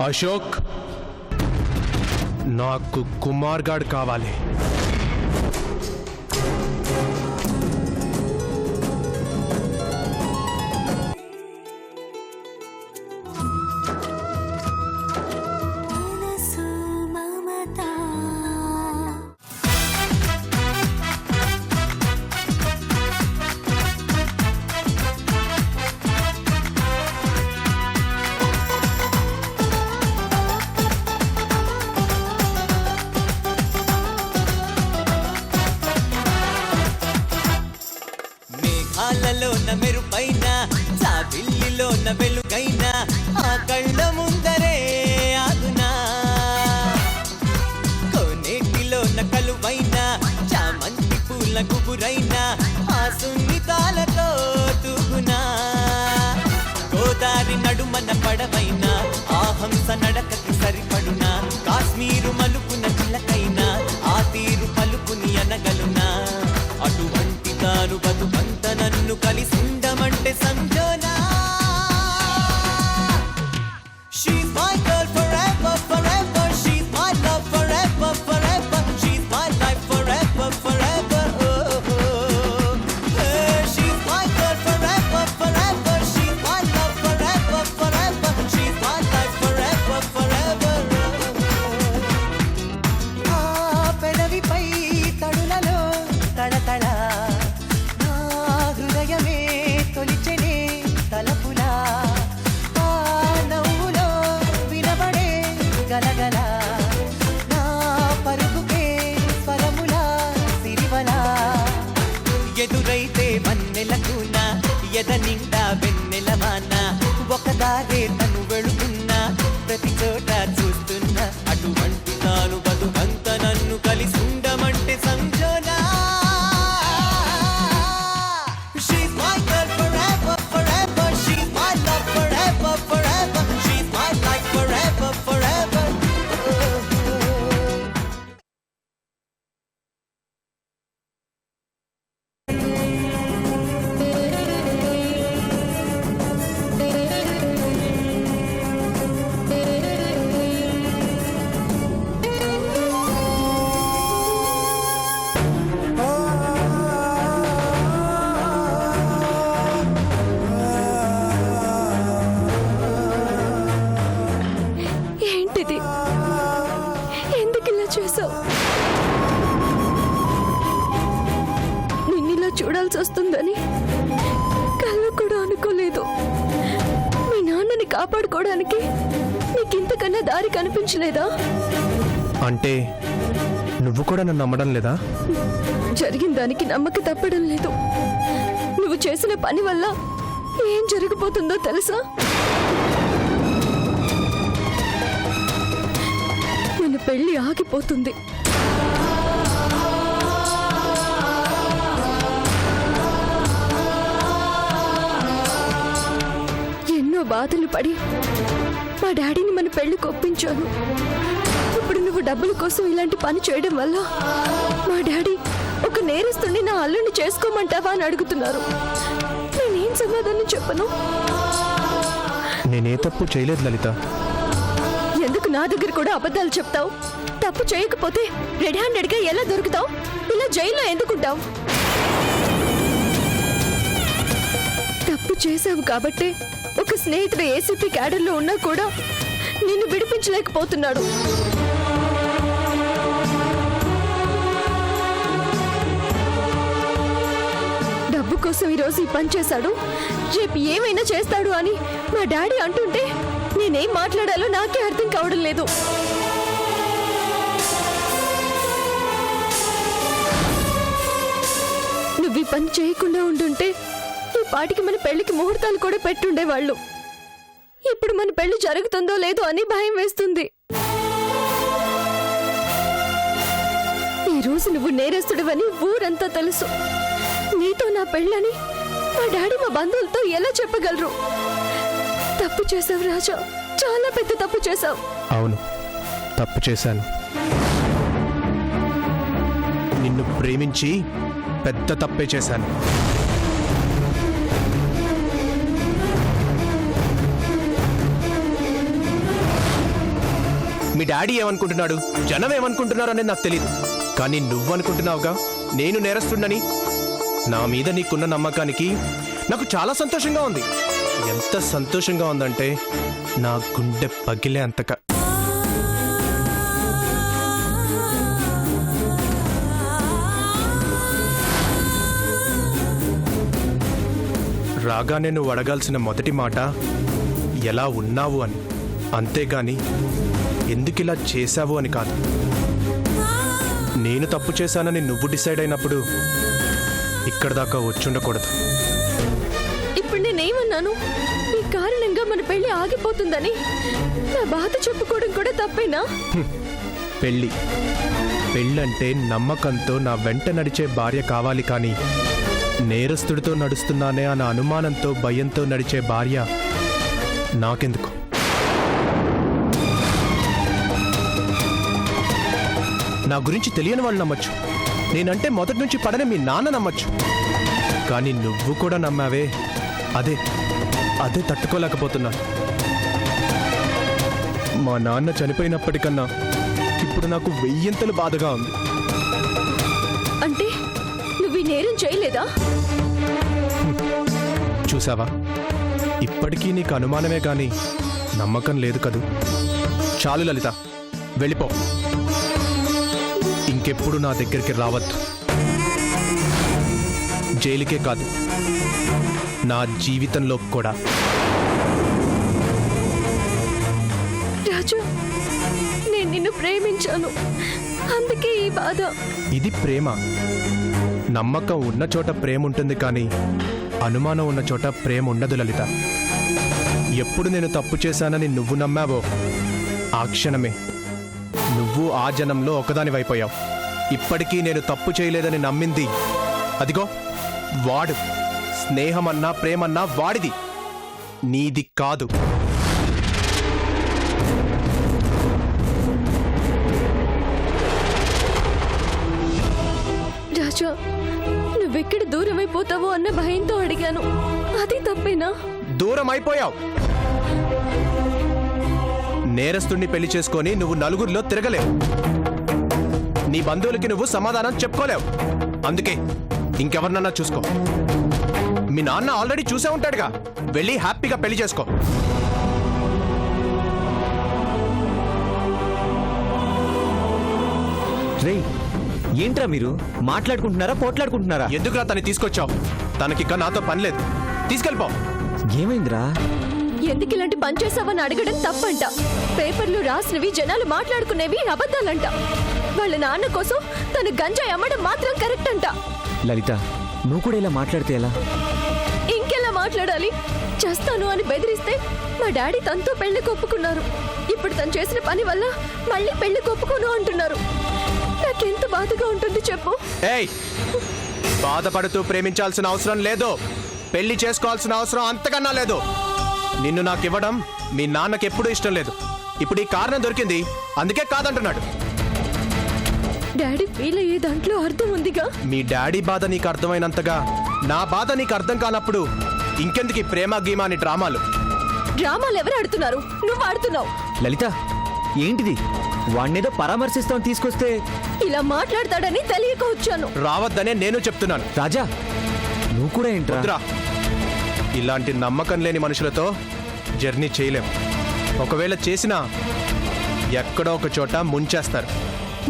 అశోక్, నాకు కుమార్ గాడ్ కావాలి. మెరుపైన చావిల్లిలో వెలుగైన ఆ కళ్ళ ముందరే ఆగునా, కోనేటిలో కలువైన చామంతి పూల గుబురైన ఆ సున్నితాలతో తూగునా, గోదారి నడుమన పడవైన ఆ హంస నడకకి సరిపడునా, కాశ్మీరు మలుపున చిలకైనా ఆ తీరు పలుపుని అనగలునా, అటువంటి తాను బతుకంత నన్ను కలిసిందమంటే సంజోనా. She's my girl forever, forever. She's my love forever, forever. She's my life forever, forever. Oh, oh. Hey, she's my girl forever, forever. She's my love forever, forever. She's my life forever, forever. Ah, పెదవిపై తడులలో తడతడ నా హృదయమే తొలిచెనే తలపులా, ఆ నవ్వులో వినబడే గలగల నా పరుగుకే స్వరములా సిరివలా, ఎదురైతే మన్నెలకున ఎద నిండా వెన్నెలమాన, ఒకదారే తను వెళుతున్నా ప్రతి చోట చూస్తున్నా, అటువంటి తాను బతుకంత నన్ను కలిసిందమంటే సంజోనా. She's my girl forever, forever. She's my love forever, forever. She's my life forever, forever. ఏంటిది? ఎందుకు ఇలా చేసావు? నిన్నిలా చూడాల్సి వస్తుందని కళ్ళు కూడా అనుకోలేదు. మీ నాన్నని కాపాడుకోవడానికి నీకింతకన్నా దారి కనిపించలేదా? అంటే నువ్వు కూడా నన్ను నమ్మడం లేదా? జరిగిన దానికి నమ్మక తప్పడం లేదు. నువ్వు చేసిన పని వల్ల ఏం జరగబోతుందో తెలుసా? మన పెళ్లి ఆగిపోతుంది. ఎన్నో బాధలు పడి మా డాడీని మన పెళ్లికి ఒప్పించాను. ఇప్పుడు నువ్వు డబ్బుల కోసం ఇలాంటి పని చేయడం వల్ల మా డాడీ ఒక నేరస్తుని నా అల్లుని చేసుకోమంటావా అని అడుగుతున్నారు. నేనేం సమాధానం చెప్పను? నేనే తప్పు చేయలేదు లలిత. ఎందుకు నా దగ్గర కూడా అబద్ధాలు చెప్తావు? తప్పు చేయకపోతే రెడ్ హ్యాండెడ్గా ఎలా దొరుకుతావు? ఇలా జైల్లో ఎందుకుంటావు? తప్పు చేశావు కాబట్టే ఒక స్నేహితుడు ఏసీపీ క్యాడర్లో ఉన్నా కూడా నిన్ను విడిపించలేకపోతున్నాడు. డబ్బు కోసం ఈరోజు ఈ పని చేశాడు, రేపు ఏమైనా చేస్తాడు అని మా డాడీ అంటుంటే నేనేం మాట్లాడాలో నాకే అర్థం కావడం లేదు. నువ్వు ఈ పని చేయకుండా ఉండుంటే ఈ పాటికి మన పెళ్లికి ముహూర్తాలు కూడా పెట్టుండేవాళ్ళు. ఇప్పుడు మన పెళ్లి జరుగుతుందో లేదో అని భయం వేస్తుంది. ఈ రోజు నువ్వు నేరస్తుడివని ఊరంతా తెలుసు. నీతో నా పెళ్ళని మా డాడీ మా బంధువులతో ఎలా చెప్పగలరు? తప్పు చేసావు రాజా, చాలా పెద్ద తప్పు చేసావు. అవును, తప్పు చేశాను. నిన్ను ప్రేమించి పెద్ద తప్పే చేశాను. మీ డాడీ ఏమనుకుంటున్నాడు, జనం ఏమనుకుంటున్నారు అనేది నాకు తెలియదు. కానీ నువ్వనుకుంటున్నావుగా నేను నేరస్తున్నని. నా మీద నీకున్న నమ్మకానికి నాకు చాలా సంతోషంగా ఉంది. ఎంత సంతోషంగా ఉందంటే నా గుండె పగిలే అంతగా. రాగానే నువ్వు అడగాల్సిన మొదటి మాట ఎలా ఉన్నావు అని, అంతేగాని ఎందుకిలా చేశావు అని కాదు. నేను తప్పు చేశానని నువ్వు డిసైడ్ అయినప్పుడు ఇక్కడ దాకా వచ్చుండకూడదు. ఇప్పుడు నేనేమన్నాను? ఈ కారణంగా మన పెళ్లి ఆగిపోతుందని నా బాధ చెప్పుకోవడం కూడా తప్పేనా? పెళ్ళంటే నమ్మకంతో నా వెంట నడిచే భార్య కావాలి, కానీ నేరస్తుడితో నడుస్తున్నానే అన్న అనుమానంతో భయంతో నడిచే భార్య నాకెందుకు? నా గురించి తెలియని వాళ్ళు నమ్మచ్చు, నేనంటే మొదటి నుంచి పడని మీ నాన్న నమ్మచ్చు, కానీ నువ్వు కూడా నమ్మావే, అదే తట్టుకోలేకపోతున్నాను. మా నాన్న చనిపోయినప్పటికన్నా ఇప్పుడు నాకు వెయ్యింతలు బాధగా ఉంది. అంటే నువ్వు ఈ నేరం చేయలేదా? చూసావా, ఇప్పటికీ నీకు అనుమానమే గాని నమ్మకం లేదు కదూ. చాలు లలిత, వెళ్ళిపో. ఇంకెప్పుడు నా దగ్గరికి రావద్దు. జైలుకే కాదు, నా జీవితంలో కూడా. రాజు, నేను నిన్ను ప్రేమించాను, అందుకే ఈ బాధ. ఇది ప్రేమ. నమ్మకం ఉన్న చోట ప్రేమ ఉంటుంది, కానీ అనుమానం ఉన్న చోట ప్రేమ ఉండదు లలిత. ఎప్పుడు నేను తప్పు చేశానని నువ్వు నమ్మావో ఆ క్షణమే నువ్వు ఆ జనంలో ఒకదానివైపోయావు. ఇప్పటికీ నేను తప్పు చేయలేదని నమ్మింది అదిగో వాడు. స్నేహమన్నా ప్రేమన్నా వాడిది, నీది కాదు. రాజా, నువ్వెక్కడ దూరం అయిపోతావో అన్న భయంతో అడిగాను, అది తప్పేనా? దూరం అయిపోయావు. నేరస్తుణ్ణి పెళ్లి చేసుకొని నువ్వు నలుగురిలో తిరగలేవు. నీ బంధువులకి నువ్వు సమాధానం చెప్పుకోలేవు. అందుకే ఇంకెవరినన్నా చూసుకో. మీ నాన్న ఆల్రెడీ చూసే ఉంటాడుగా, వెళ్ళి హ్యాపీగా పెళ్లి చేసుకో. రే, ఏంట్రా మీరు మాట్లాడుకుంటున్నారా పోట్లాడుకుంటున్నారా? ఎందుకురా తను తీసుకొచ్చావు? తనకిక్క నాతో పని లేదు, తీసుకెళ్ళిపో. ఏమైందిరా? ఎందుకు ఇలాంటి పని చేసావని అడగడం తప్పంట. పేపర్లు రాసినవి జనాలు మాట్లాడుకునేవి అబద్ధాలంట. వాళ్ళ నాన్న కోసం తను గంజాయి అమ్మడం మాత్రం కరెక్ట్ అంట. లలిత, నువ్వు కూడా ఇలా మాట్లాడితే ఎలా? ఇంకెలా మాట్లాడాలి? చేస్తాను అని బెదిరిస్తే మా డాడీ తనతో పెళ్లికి ఒప్పుకున్నారు. ఇప్పుడు తను చేసిన పని వల్ల మళ్ళీ పెళ్లికి ఒప్పుకోను అంటున్నారు. నాకెంత బాధగా ఉంటుంది చెప్పు. ఏయ్, బాధపడుతూ ప్రేమించాల్సిన అవసరం లేదు, పెళ్లి చేసుకోవాల్సిన అవసరం అంతకన్నా లేదు. నిన్ను నాకివ్వడం మీ నాన్నకి ఎప్పుడూ ఇష్టం లేదు. ఇప్పుడు ఈ కారణం దొరికింది, అందుకే కాదంటున్నాడు. డాడీ ఫీల్ అయ్యే దాంట్లో అర్థం ఉందిగా. మీ డాడీ బాధ నీకు అర్థమైనంతగా నా బాధ నీకు అర్థం కానప్పుడు ఇంకెందుకు ఈ ప్రేమ గీమా అని డ్రామాలు? డ్రామాలు ఎవరు ఆడుతున్నారు? నువ్వు ఆడుతున్నావు. లలిత, ఏంటిది? వాణ్ణేదో పరామర్శిస్తామని తీసుకొస్తే ఇలా మాట్లాడతాడని తెలియక వచ్చాను. రావద్దనే నేను చెప్తున్నాను. రాజా, నువ్వు కూడా ఏంట్రా? వద్దురా. ఇలాంటి నమ్మకం లేని మనుషులతో జర్నీ చేయలేం. ఒకవేళ చేసినా ఎక్కడో ఒక చోట ముంచేస్తారు.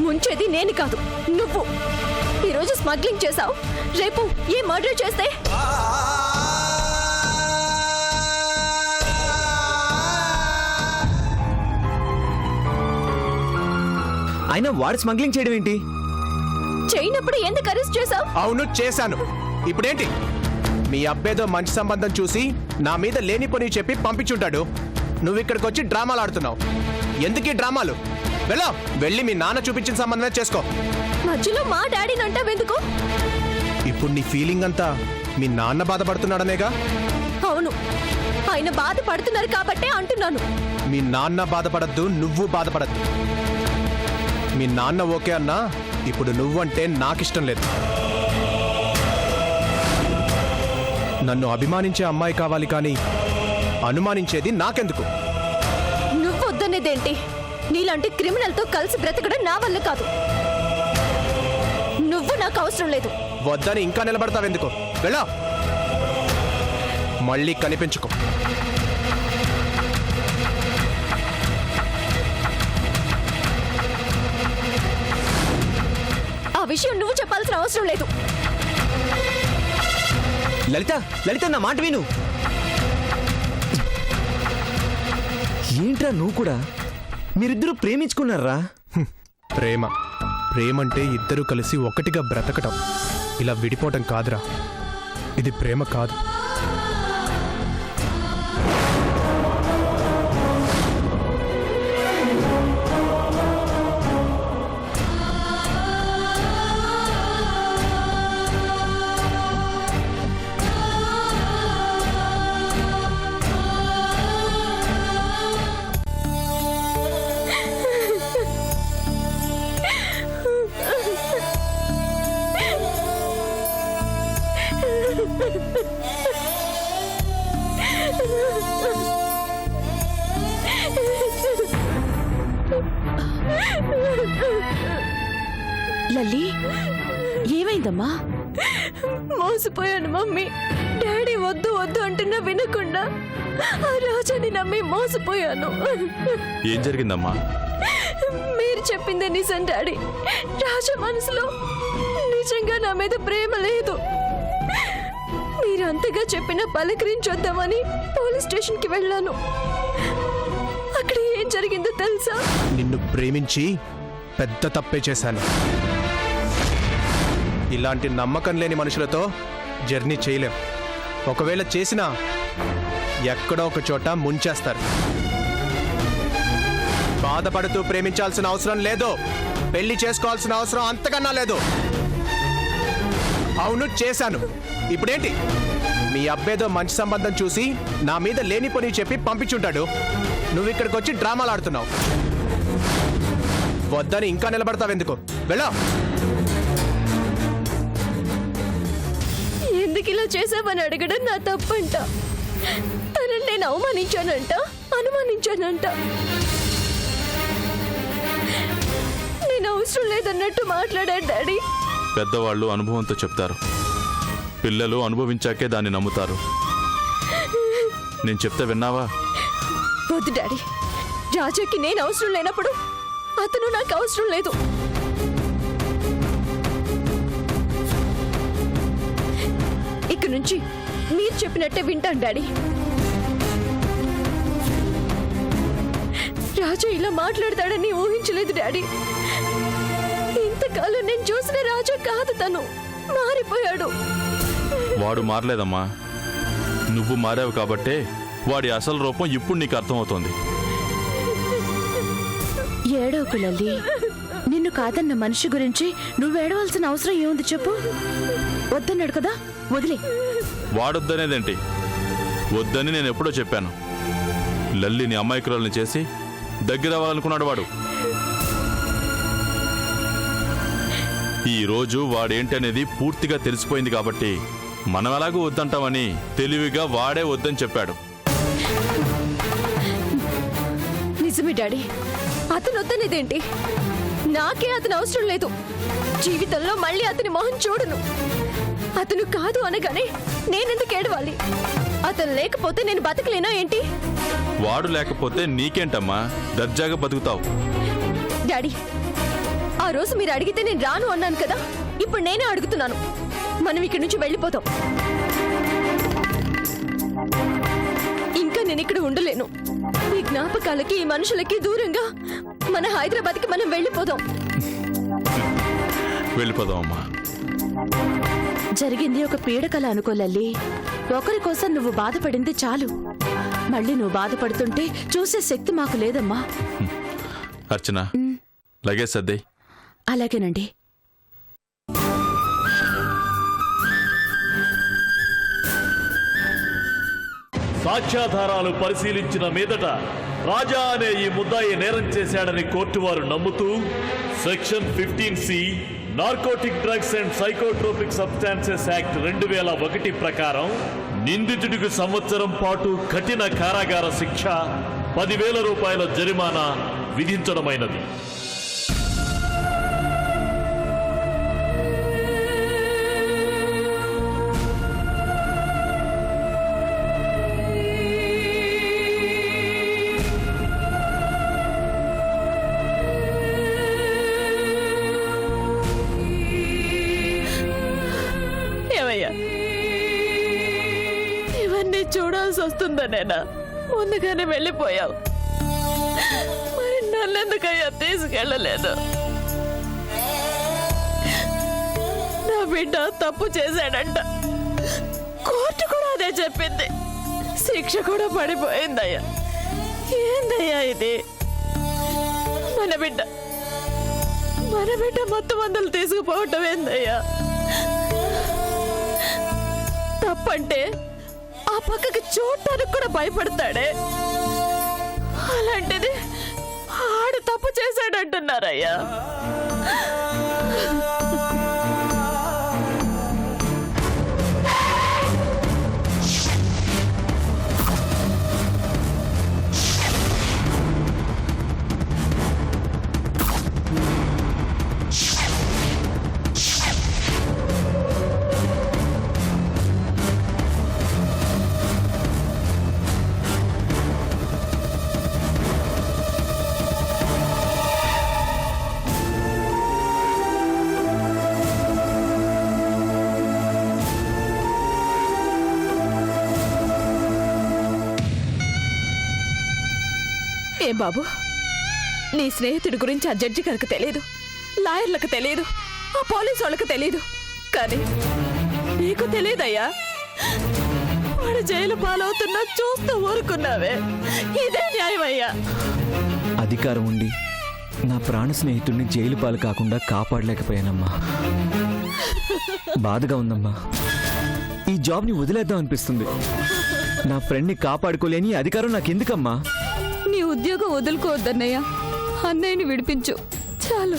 ముంచేది నేను కాదు, నువ్వు. ఈరోజు స్మగ్లింగ్ చేసావు, రేపు ఏ మర్డర్ చేస్తే? అయినా వాడు స్మగ్లింగ్ చేయడం ఏంటి? చేయనప్పుడు ఎందుకు అరెస్ట్ చేసావు? అవును, చేశాను. ఇప్పుడేంటి? మీ అబ్బేదో మంచి సంబంధం చూసి నా మీద లేని పని చెప్పి పంపించుంటాడు. నువ్వు ఇక్కడికి వచ్చి డ్రామాలు ఆడుతున్నావు. ఎందుకు ఈ డ్రామాలు? వెళ్ళి మీ నాన్న చూపించిన సంబంధమే చేసుకో. మధ్యలో మా డాడీని అంటావెందుకు? ఇప్పుడు నీ ఫీలింగ్ అంతా మీ నాన్న బాధపడుతున్నాడనేగా? అవును, ఆయన బాధపడుతున్నారు కాబట్టే అంటున్నాను. మీ నాన్న బాధపడద్దు, నువ్వు బాధపడద్దు. మీ నాన్న ఓకే అన్నా ఇప్పుడు నువ్వంటే నాకిష్టం లేదు. నన్ను అభిమానించే అమ్మాయి కావాలి, కానీ అనుమానించేది నాకెందుకు? నువ్వు వద్దనేదేంటి? నీలాంటి క్రిమినల్ తో కలిసి బ్రతకడం నా వల్ల కాదు. నువ్వు నాకు అవసరం లేదు. వద్దని ఇంకా నిలబడతావెందుకు? వెళ్ళా, మళ్ళీ కనిపించుకో. ఆ విషయం నువ్వు చెప్పాల్సిన అవసరం లేదు. లలిత, లలిత నా మాట విను. ఏంట్రా నువ్వు కూడా? మీరిద్దరూ ప్రేమించుకున్నారా? ప్రేమ ప్రేమంటే ఇద్దరు కలిసి ఒకటిగా బ్రతకటం, ఇలా విడిపోవటం కాదురా. ఇది ప్రేమ కాదు. లల్లి, ఏమైందమ్మా? మోసపోయాను మమ్మీ. డాడీ వద్దు వద్దు అంటున్నా వినకుండా ఆ రాజాని నమ్మి మోసపోయాను. ఏం జరిగిందమ్మా? మీరు చెప్పిందే నిజం డాడీ. రాజా మనసులో నిజంగా నా మీద ప్రేమ లేదు. మీరు అంతగా చెప్పినా పలకరించొద్దామని పోలీస్ స్టేషన్కి వెళ్ళాను. అక్కడ ఏం జరిగిందో తెలుసా? నిన్ను ప్రేమించి పెద్ద తప్పే చేశాను. ఇలాంటి నమ్మకం లేని మనుషులతో జర్నీ చేయలేం. ఒకవేళ చేసినా ఎక్కడో ఒక చోట ముంచేస్తారు. బాధపడుతూ ప్రేమించాల్సిన అవసరం లేదు. పెళ్లి చేసుకోవాల్సిన అవసరం అంతకన్నా లేదు. అవును, చేశాను. ఇప్పుడేంటి? మీ అబ్బేదో మంచి సంబంధం చూసి నా మీద లేని పని చెప్పి పంపించుంటాడు. నువ్వు ఇక్కడికి వచ్చి డ్రామాలు ఆడుతున్నావు. వద్దని ఇంకా నిలబడతావెందుకు? వెళ్ళా. ఎందుకు ఇలా చేసావని అడగడం నా తప్పంట. తనని నేను అవమానించానంట, అనుమానించానంట. నేను అవసరం లేదన్నట్టు మాట్లాడాడు డాడీ. పెద్దవాళ్ళు అనుభవంతో చెప్తారు, పిల్లలు అనుభవించాకే దాన్ని నమ్ముతారు. నేను చెప్తే విన్నావా? వద్దు డాడీ. రాజాకి నేను అవసరం లేనప్పుడు అతను నాకు అవసరం లేదు. ఇక నుంచి మీరు చెప్పినట్టే వింటాను డాడీ. రాజా ఇలా మాట్లాడతాడని ఊహించలేదు డాడీ. ఇంతకాలం నేను చూసిన రాజా కాదు, తను మారిపోయాడు. వాడు మారలేదమ్మా, నువ్వు మారావు కాబట్టే వాడి అసలు రూపం ఇప్పుడు నీకు అర్థమవుతోంది. ఏడవకు లల్లి. నిన్ను కాదన్న మనిషి గురించి నువ్వేడవలసిన అవసరం ఏముంది చెప్పు? వద్దన్నాడు కదా, వదిలే. వాడొద్దనేదేంటి? వద్దని నేను ఎప్పుడో చెప్పాను. లల్లిని అమాయకురాల్ని చేసి దగ్గర అవ్వాలనుకున్నాడు వాడు. ఈ రోజు వాడేంటనేది పూర్తిగా తెలిసిపోయింది కాబట్టి మనం ఎలాగూ వద్దంటామని తెలివిగా వాడే వద్దని చెప్పాడు. నిజమే డాడీ. అతను వద్దనేదేంటి? నాకే అతను అవసరం లేదు. జీవితంలో మళ్ళీ అతని మొహం చూడను. అతను కాదు అనగానే నేనెందుకు ఏడవాలి? అతను లేకపోతే నేను బతకలేనా ఏంటి? వాడు లేకపోతే నీకేంటమ్మా, దర్జాగా బతుకుతావు. డాడీ, ఆ రోజు మీరు అడిగితే నేను రాను అన్నాను కదా, ఇప్పుడు నేనే అడుగుతున్నాను. మనం ఇక్కడి నుంచి వెళ్ళిపోతాం. ఇంకా నేను ఇక్కడ ఉండలేను. ఈ జ్ఞాపకాలకి, ఈ మనుషులకి దూరంగా మన హైదరాబాద్కి మనం వెళ్ళిపోదాం. వెళ్ళిపోదామమ్మా. జరిగింది ఒక పీడకల అనుకో లల్లి. ఒకరి కోసం నువ్వు బాధపడింది చాలు. మళ్ళీ నువ్వు బాధపడుతుంటే చూసే శక్తి మాకు లేదమ్మా. అర్చన, లగేజ్ సర్దేయ్. అలాగేనండి. సాక్ష్యాధారాలు పరిశీలించిన మీదట రాజా అనే ఈ ముద్దాయి నేరం చేశాడని కోర్టు వారు నమ్ముతూ section 15C narcotic drugs and psychotropic substances act 2001 ప్రకారం నిందితుడికి సంవత్సరం పాటు కఠిన కారాగార శిక్ష, 10,000 రూపాయల జరిమానా, విధించడమైనది. ఏమయ్యా, ఇవన్నీ చూడాల్సి వస్తుందనేనా ముందుగానే వెళ్ళిపోయావు? మరి నన్నెందుకయ్యా తీసుకెళ్ళలేదు? నా బిడ్డ తప్పు చేశాడంట, కోర్టు కూడా అదే చెప్పింది, శిక్ష కూడా పడిపోయిందయ్యా. ఏందయ్యా ఇది? మన బిడ్డ మత్తు మందులు తీసుకుపోవటం ఏందయ్యా? తప్పంటే ఆ పక్కకి చూడటానికి కూడా భయపడతాడే, అలాంటిది ఆడు తప్పు చేశాడంటున్నారయ్యా. ఏం బాబు, నీ స్నేహితుడి గురించి ఆ జడ్జి గారికి తెలియదు, లాయర్లకు తెలియదు, ఆ పోలీసు వాళ్ళకి తెలియదు, కానీ నీకు తెలియదయ్యా. వాడు జైలు పాలవుతున్నా చూస్తూ ఊరుకున్నావే, ఇదే న్యాయమయ్యా. అధికారం ఉండి నా ప్రాణ స్నేహితుడిని జైలు పాలు కాకుండా కాపాడలేకపోయానమ్మా. బాధగా ఉందమ్మా. ఈ జాబ్ని వదిలేద్దాం అనిపిస్తుంది. నా ఫ్రెండ్ని కాపాడుకోలేని అధికారం నాకెందుకమ్మా? నీ ఉద్యోగం వదులుకోవద్దన్నయ్య, అన్నయ్యని విడిపించు చాలు.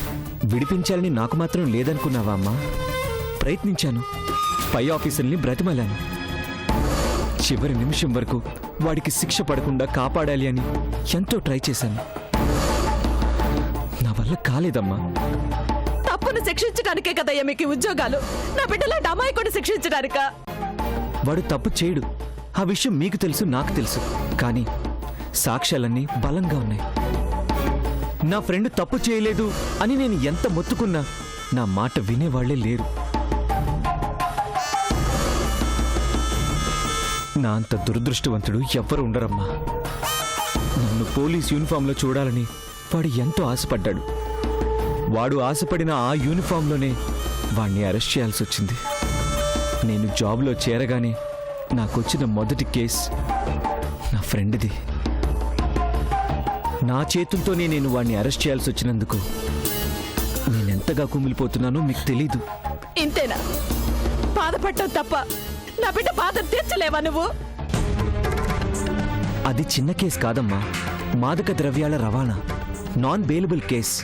విడిపించాలని నాకు మాత్రం లేదనుకున్నావా అమ్మా? ప్రయత్నించాను, పై ఆఫీసర్ని బ్రతిమలాను. చివరి నిమిషం వరకు వాడికి శిక్ష పడకుండా కాపాడాలి అని ఎంతో ట్రై చేశాను. నా వల్ల కాలేదమ్మా. తప్పును శిక్షించడానికే కదయ్యా మీకు ఉద్యోగాలు, నా బిడ్డలాంటి అమాయకుడిని శిక్షించడానిక? వాడు తప్పు చేయడు, ఆ విషయం మీకు తెలుసు, నాకు తెలుసు. కానీ సాక్ష్యాలన్నీ బలంగా ఉన్నాయి. నా ఫ్రెండ్ తప్పు చేయలేదు అని నేను ఎంత మొత్తుకున్నా నా మాట వినేవాళ్లే లేరు. నా అంత దురదృష్టవంతుడు ఎవ్వరు ఉండరమ్మా. నన్ను పోలీస్ యూనిఫామ్లో చూడాలని వాడు ఎంతో ఆశపడ్డాడు. వాడు ఆశపడిన ఆ యూనిఫామ్లోనే వాణ్ణి అరెస్ట్ చేయాల్సి వచ్చింది. నేను జాబ్లో చేరగానే నాకొచ్చిన మొదటి కేసు నా ఫ్రెండ్ది. నా చేతులతోనే నేను వాడిని అరెస్ట్ చేయాల్సి వచ్చినందుకు నేనెంతగా కుమిలిపోతున్నానో మీకు తెలీదు. ఇంతేనా? బాధపడటం తప్ప నా బిడ్డ బాధ తీర్చలేవా నువ్వు? అది చిన్న కేసు కాదమ్మా, మాదక ద్రవ్యాల రవాణా, నాన్ బెయిలబుల్ కేస్.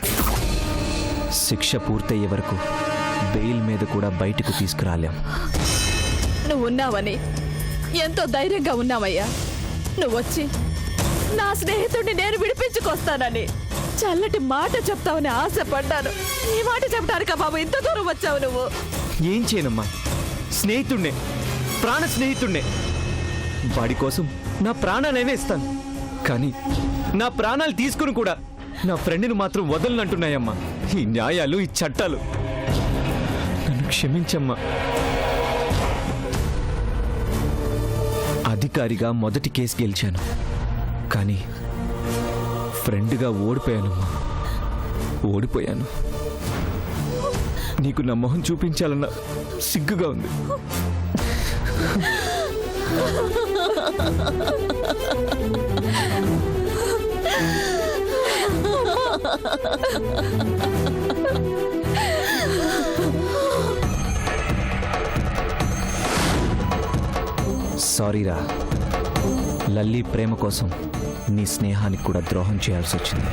శిక్ష పూర్తయ్యే వరకు బెయిల్ మీద కూడా బయటకు తీసుకురాలేం. నువ్వు ఉన్నావని ఎంతో ధైర్యంగా ఉన్నావయ్యా. నువ్వు వచ్చి నా స్నేహితుడిని నేను విడిపించుకొస్తానని చల్లటి మాట చెప్తావని ఆశపడ్డాను. ఈ మాట చెప్పడానికా బాబు ఇంత దూరం వచ్చావు నువ్వు? ఏం చేయనమ్మా, స్నేహితుడినే, ప్రాణ స్నేహితుడినే. వాడి కోసం నా ప్రాణాలైనా ఇస్తాను. కానీ నా ప్రాణాలు తీసుకుని కూడా నా ఫ్రెండ్ని మాత్రం వదలనంటున్నాయమ్మా ఈ న్యాయాలు, ఈ చట్టాలు. నన్ను క్షమించమ్మా. అధికారిగా మొదటి కేసు గెలిచాను, కానీ ఫ్రెండ్గా ఓడిపోయానమ్మా. ఓడిపోయాను. నీకు నా మొహం చూపించాలన్న సిగ్గుగా ఉంది. సారీరా, లల్లీ ప్రేమ కోసం నీ స్నేహానికి కూడా ద్రోహం చేయాల్సి వచ్చింది.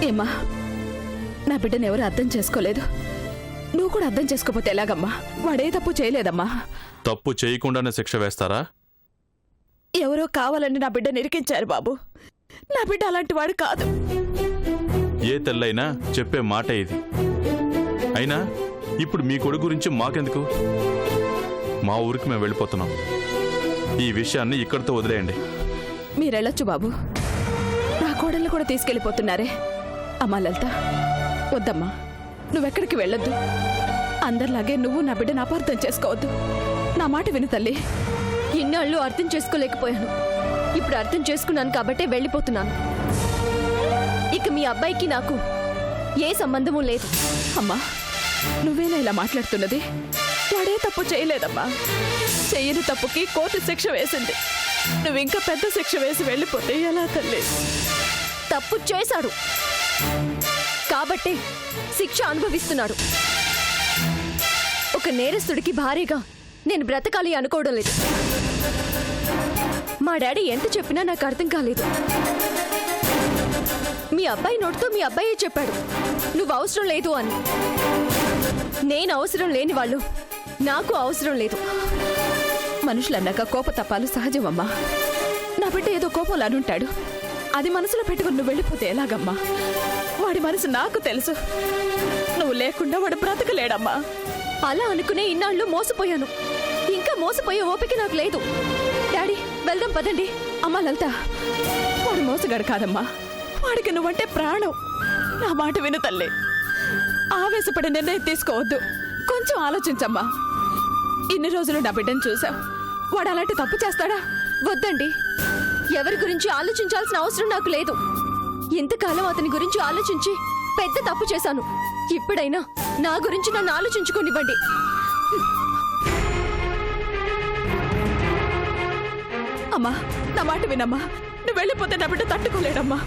ఏమ్మా, నా బిడ్డను ఎవరు అర్థం చేసుకోలేదు. నువ్వు కూడా అర్థం చేసుకోపోతే ఎలాగమ్మా? వాడే తప్పు చేయలేదమ్మా. తప్పు చేయకుండానే శిక్ష వేస్తారా? ఎవరో కావాలని నా బిడ్డను ఇరికించారు బాబు. నా బిడ్డ అలాంటి వాడు కాదు. ఏ తెల్లైనా చెప్పే మాట ఇది. అయినా ఇప్పుడు మీ కొడుకు గురించి మాకెందుకు? మా ఊరికి మేము వెళ్ళిపోతున్నాం. ఈ విషయాన్ని ఇక్కడితో వదిలేయండి. మీరెళ్ళొచ్చు బాబు. నా కోడళ్ళు కూడా తీసుకెళ్ళిపోతున్నారే. అమ్మా లలిత, వద్దమ్మా, నువ్వెక్కడికి వెళ్ళొద్దు. అందరిలాగే నువ్వు నా బిడ్డను అపార్థం చేసుకోవద్దు. నా మాట విను తల్లి. ఇన్నాళ్ళు అర్థం చేసుకోలేకపోయాను. ఇప్పుడు అర్థం చేసుకున్నాను కాబట్టే వెళ్ళిపోతున్నాను. ఇక మీ అబ్బాయికి నాకు ఏ సంబంధము లేదు. అమ్మా, నువ్వేనా ఇలా మాట్లాడుతున్నది? వాడే తప్పు చేయలేదమ్మా. చెయ్యని తప్పుకి కోర్టు శిక్ష వేసింది. నువ్వు ఇంకా పెద్ద శిక్ష వేసి వెళ్ళిపోతే ఎలా తల్లి? తప్పు చేశాడు కాబట్టే శిక్ష అనుభవిస్తున్నాడు. ఒక నేరస్తుడికి భారీగా నేను బ్రతకాలి అనుకోవడం లేదు. మా డాడీ ఎంత చెప్పినా నాకు అర్థం కాలేదు. మీ అబ్బాయి నోటితో మీ అబ్బాయే చెప్పాడు నువ్వు అవసరం లేదు అని. నేను అవసరం లేని వాళ్ళు నాకు అవసరం లేదు. మనుషులన్నాక కోపతప్పాలు సహజమమ్మా. నా బిడ్డ ఏదో కోపంలో అనుంటాడు. అది మనసులో పెట్టుకుని నువ్వు వెళ్ళిపోతే ఎలాగమ్మా? వాడి మనసు నాకు తెలుసు. నువ్వు లేకుండా వాడు బ్రతకలేడమ్మా. అలా అనుకునే ఇన్నాళ్ళు మోసపోయాను. ఇంకా మోసపోయే ఓపిక నాకు లేదు. డాడీ, వెళ్దాం పదండి. అమ్మా లలిత, వాడు మోసగాడు కాదమ్మా. వాడికి నువ్వంటే ప్రాణం. నా మాట విను తల్లి. ఆవేశపడి నిర్ణయం తీసుకోవద్దు. కొంచెం ఆలోచించమ్మా. ఇన్ని రోజులు నా బిడ్డను చూసావు. వాడు అలాంటి తప్పు చేస్తాడా? వద్దండి, ఎవరి గురించి ఆలోచించాల్సిన అవసరం నాకు లేదు. ఇంతకాలం అతని గురించి ఆలోచించి పెద్ద తప్పు చేశాను. ఇప్పుడైనా నా గురించి నన్ను ఆలోచించుకోనివ్వండి. అమ్మా, నా మాట వినమ్మా. నువ్వు వెళ్ళిపోతే నా బిడ్డ తట్టుకోలేడమ్మా.